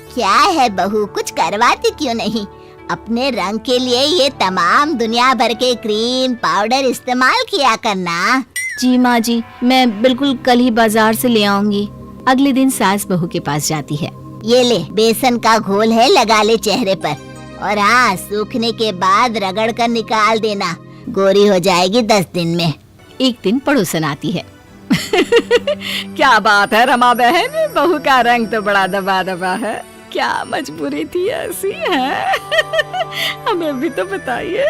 क्या है बहू, कुछ करवाती क्यों नहीं? अपने रंग के लिए ये तमाम दुनिया भर के क्रीम पाउडर इस्तेमाल किया करना। जी माँ जी, मैं बिल्कुल कल ही बाजार से ले आऊंगी। अगले दिन सास बहू के पास जाती है। ये ले, बेसन का घोल है, लगा ले चेहरे पर, और हाँ, सूखने के बाद रगड़ कर निकाल देना, गोरी हो जाएगी 10 दिन में। एक दिन पड़ोसन आती है। क्या बात है रमा बहन, बहू का रंग तो बड़ा दबा दबा है, क्या मजबूरी थी ऐसी है? हमें भी तो बताइए।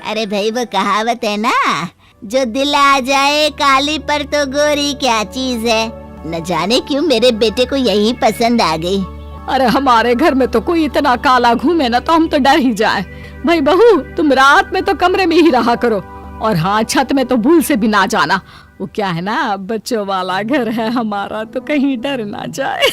अरे भाई, वो कहावत है ना, जो दिल आ जाए काली पर तो गोरी क्या चीज है। न जाने क्यों मेरे बेटे को यही पसंद आ गई। अरे हमारे घर में तो कोई इतना काला घूमे ना तो हम तो डर ही जाए। भाई बहू, तुम रात में तो कमरे में ही रहा करो, और हाँ, छत में तो भूल से भी ना जाना। वो क्या है ना, बच्चों वाला घर है हमारा, तो कहीं डर ना जाए।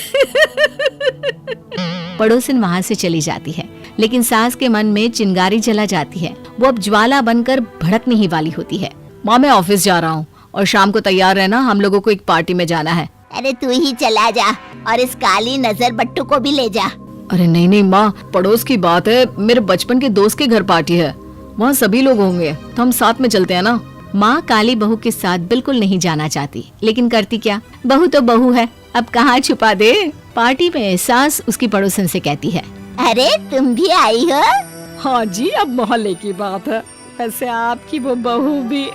पड़ोसन वहाँ से चली जाती है, लेकिन सास के मन में चिंगारी जला जाती है। वो अब ज्वाला बनकर भड़कने ही वाली होती है। माँ, मैं ऑफिस जा रहा हूँ और शाम को तैयार रहना, हम लोगों को एक पार्टी में जाना है। अरे तू ही चला जा, और इस काली नजर बट्टू को भी ले जा। अरे नहीं नहीं माँ, पड़ोस की बात है, मेरे बचपन के दोस्त के घर पार्टी है, वहाँ सभी लोग होंगे, तो हम साथ में चलते हैं ना। माँ काली बहू के साथ बिल्कुल नहीं जाना चाहती, लेकिन करती क्या, बहू तो बहू है, अब कहाँ छुपा दे। पार्टी में सास उसकी पड़ोसन से कहती है, अरे तुम भी आई हो? हाँ जी, अब मोहल्ले की बात है, वैसे आपकी वो बहू भी।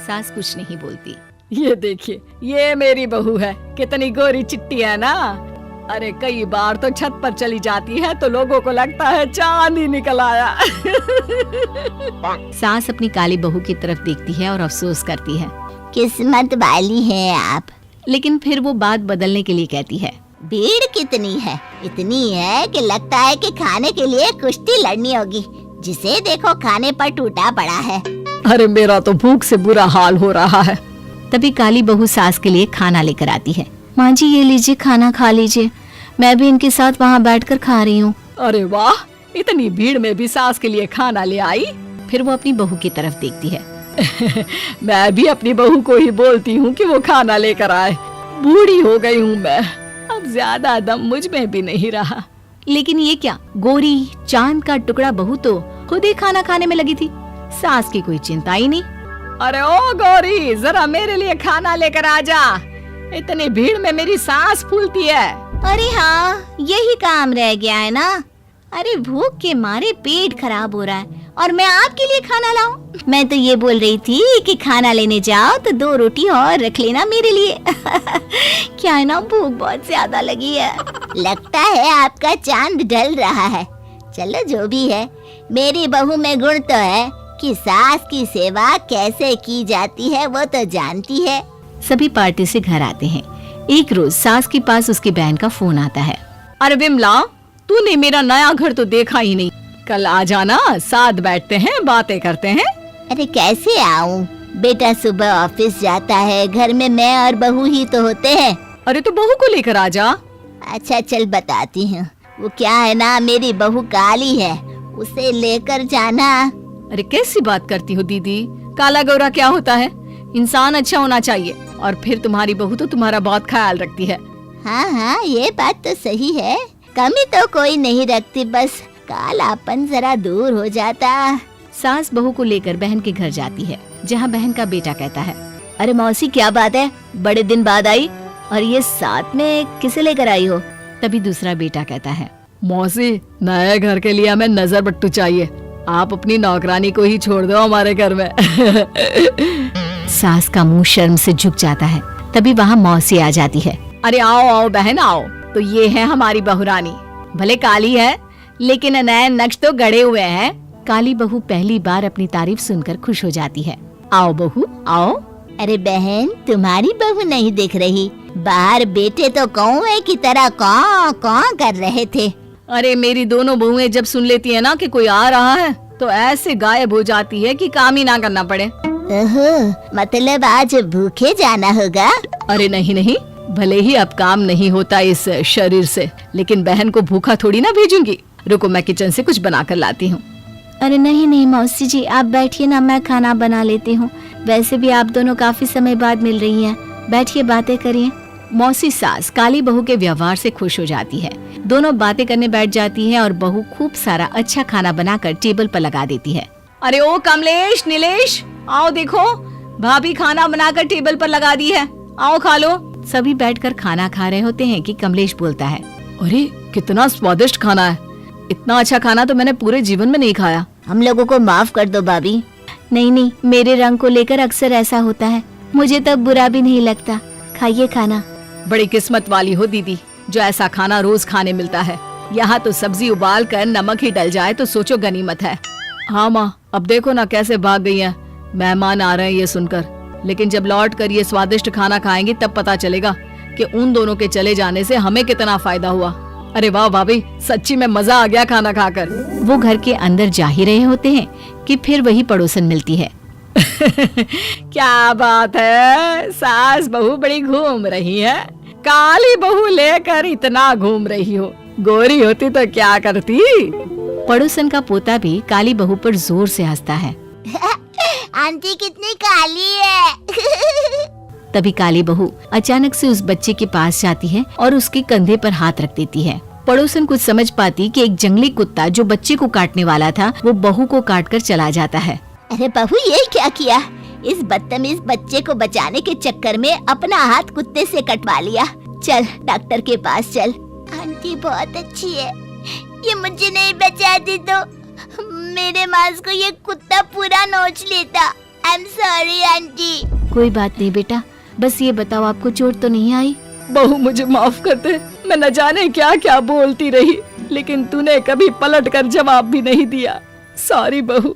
सास कुछ नहीं बोलती। ये देखिए, ये मेरी बहू है, कितनी गोरी चिट्टी है ना। अरे कई बार तो छत पर चली जाती है तो लोगों को लगता है चांद ही निकल आया। सास अपनी काली बहू की तरफ देखती है और अफसोस करती है। किस्मत वाली हैं आप। लेकिन फिर वो बात बदलने के लिए कहती है, भीड़ कितनी है? इतनी है कि लगता है कि खाने के लिए कुश्ती लड़नी होगी, जिसे देखो खाने पर टूटा पड़ा है। अरे मेरा तो भूख से बुरा हाल हो रहा है। तभी काली बहू सास के लिए खाना लेकर आती है। माँ जी, ये लीजिए, खाना खा लीजिए, मैं भी इनके साथ वहाँ बैठकर खा रही हूँ। अरे वाह, इतनी भीड़ में भी सास के लिए खाना ले आई। फिर वो अपनी बहू की तरफ देखती है। मैं भी अपनी बहू को ही बोलती हूँ कि वो खाना लेकर आए। बूढ़ी हो गई हूँ मैं, अब ज्यादा दम मुझ में भी नहीं रहा। लेकिन ये क्या, गोरी चांद का टुकड़ा बहू तो खुद ही खाना खाने में लगी थी, सास की कोई चिंता ही नहीं। अरे ओ गौरी, जरा मेरे लिए खाना लेकर आ जा, इतनी भीड़ में मेरी सांस फूलती है। अरे हाँ, यही काम रह गया है ना। अरे भूख के मारे पेट खराब हो रहा है और मैं आपके लिए खाना लाऊं? मैं तो ये बोल रही थी कि खाना लेने जाओ तो 2 रोटी और रख लेना मेरे लिए। क्या है ना, भूख बहुत ज्यादा लगी है। लगता है आपका चांद ढल रहा है। चलो जो भी है, मेरी बहू में गुण तो है कि सास की सेवा कैसे की जाती है वो तो जानती है। सभी पार्टी से घर आते हैं। एक रोज सास के पास उसकी बहन का फोन आता है। अरे विमला, तूने मेरा नया घर तो देखा ही नहीं, कल आ जाना, साथ बैठते हैं, बातें करते हैं। अरे कैसे आऊं? बेटा सुबह ऑफिस जाता है, घर में मैं और बहू ही तो होते हैं। अरे तो बहू को लेकर आ जा। अच्छा चल बताती हूँ। वो क्या है ना, मेरी बहू काली है, उसे लेकर जाना। अरे कैसी बात करती हो दीदी, काला गोरा क्या होता है, इंसान अच्छा होना चाहिए। और फिर तुम्हारी बहू तो तुम्हारा बहुत ख्याल रखती है। हाँ हाँ, ये बात तो सही है, कमी तो कोई नहीं रखती, बस कालापन जरा दूर हो जाता। सास बहू को लेकर बहन के घर जाती है, जहाँ बहन का बेटा कहता है, अरे मौसी क्या बात है, बड़े दिन बाद आई, और ये साथ में किसे लेकर आई हो? तभी दूसरा बेटा कहता है, मौसी, नए घर के लिए हमें नजर बट्टू चाहिए, आप अपनी नौकरानी को ही छोड़ दो हमारे घर में। सास का मुंह शर्म से झुक जाता है। तभी वहाँ मौसी आ जाती है। अरे आओ आओ बहन आओ, तो ये है हमारी बहुरानी, भले काली है लेकिन नए नक्श तो गड़े हुए हैं। काली बहू पहली बार अपनी तारीफ सुनकर खुश हो जाती है। आओ बहू आओ। अरे बहन, तुम्हारी बहू नहीं दिख रही, बाहर बेटे तो कौवे की तरह कौं कौं कर रहे थे। अरे मेरी दोनों बहुएं जब सुन लेती है ना कि कोई आ रहा है तो ऐसे गायब हो जाती है कि काम ही ना करना पड़े। ओहो, मतलब आज भूखे जाना होगा? अरे नहीं नहीं, भले ही अब काम नहीं होता इस शरीर से, लेकिन बहन को भूखा थोड़ी ना भेजूंगी। रुको, मैं किचन से कुछ बना कर लाती हूँ। अरे नहीं नहीं मौसी जी, आप बैठिए ना, मैं खाना बना लेती हूँ। वैसे भी आप दोनों काफी समय बाद मिल रही हैं, बैठिए बातें करिए। मौसी सास काली बहू के व्यवहार से खुश हो जाती है। दोनों बातें करने बैठ जाती है और बहू खूब सारा अच्छा खाना बनाकर टेबल पर लगा देती है। अरे ओ कमलेश, नीलेश, आओ देखो, भाभी खाना बनाकर टेबल पर लगा दी है, आओ खा लो। सभी बैठकर खाना खा रहे होते हैं कि कमलेश बोलता है, अरे कितना स्वादिष्ट खाना है, इतना अच्छा खाना तो मैंने पूरे जीवन में नहीं खाया। हम लोगों को माफ कर दो भाभी। नहीं नहीं, मेरे रंग को लेकर अक्सर ऐसा होता है, मुझे तब बुरा भी नहीं लगता। खाइए खाना। बड़ी किस्मत वाली हो दीदी, जो ऐसा खाना रोज खाने मिलता है। यहाँ तो सब्जी उबाल कर नमक ही डल जाए तो सोचो गनीमत है। हाँ माँ, अब देखो ना कैसे भाग गई हैं। मेहमान आ रहे हैं ये सुनकर, लेकिन जब लौट कर ये स्वादिष्ट खाना खाएंगी तब पता चलेगा कि उन दोनों के चले जाने से हमें कितना फायदा हुआ। अरे वाह भाभी, सच्ची में मजा आ गया खाना खाकर। वो घर के अंदर जा ही रहे होते हैं कि फिर वही पड़ोसन मिलती है। क्या बात है, सास बहू बड़ी घूम रही है, काली बहू लेकर इतना घूम रही हो, गोरी होती तो क्या करती। पड़ोसन का पोता भी काली बहू पर जोर से हंसता है। आंटी कितनी काली है। तभी काली बहू अचानक से उस बच्चे के पास जाती है और उसके कंधे पर हाथ रख देती है। पड़ोसन कुछ समझ पाती कि एक जंगली कुत्ता जो बच्चे को काटने वाला था वो बहू को काटकर चला जाता है। अरे बहू, ये क्या किया? इस बदतमीज बच्चे को बचाने के चक्कर में अपना हाथ कुत्ते से कटवा लिया। चल डॉक्टर के पास चल। आंटी बहुत अच्छी है, ये मुझे नहीं बचाती तो मेरे मांस को ये कुत्ता पूरा नोच लेता। I am sorry aunty. कोई बात नहीं बेटा, बस ये बताओ आपको चोट तो नहीं आई? बहू मुझे माफ कर दे, मैं न जाने क्या क्या बोलती रही, लेकिन तूने कभी पलट कर जवाब भी नहीं दिया। सॉरी बहू।